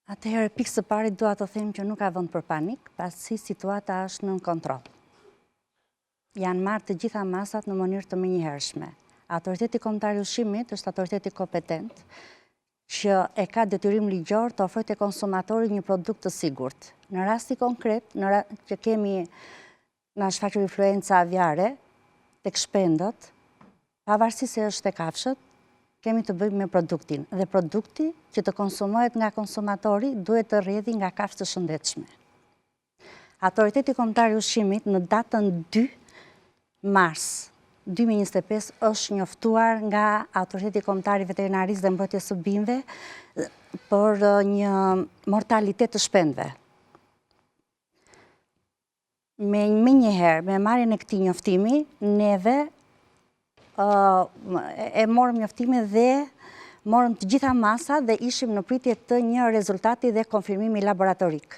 Atëherë, pikë së pari dua të them që nuk ka vend për panik, pasi situata është nën kontroll. Janë marrë të gjitha masat në mënyrë të menjëhershme. Autoriteti kombëtar i ushqimit është autoriteti kompetent që e ka detyrim ligjor të ofrojë te konsumatori një produkt të sigurt. Në rasti konkret, që kemi na shfaqur influenca aviare tek shpendët, pavarësisht se është tek kafshët, kemi të bëjmë me produktin. Dhe produkti që të konsumohet nga konsumatori duhet të rrjedhë nga kafshë të shëndetshme. Autoriteti kombëtar i ushqimit në datën 2 mars 2025 është njoftuar nga Autoriteti Kombëtar i Veterinarisë dhe Mbrojtjes së Bimëve për një mortalitet të shpendëve. Me marrjen e këtij njoftimi, neve e morëm njoftimin dhe morëm të gjitha masat dhe ishim në pritje të një rezultati dhe konfirmimi laboratorik.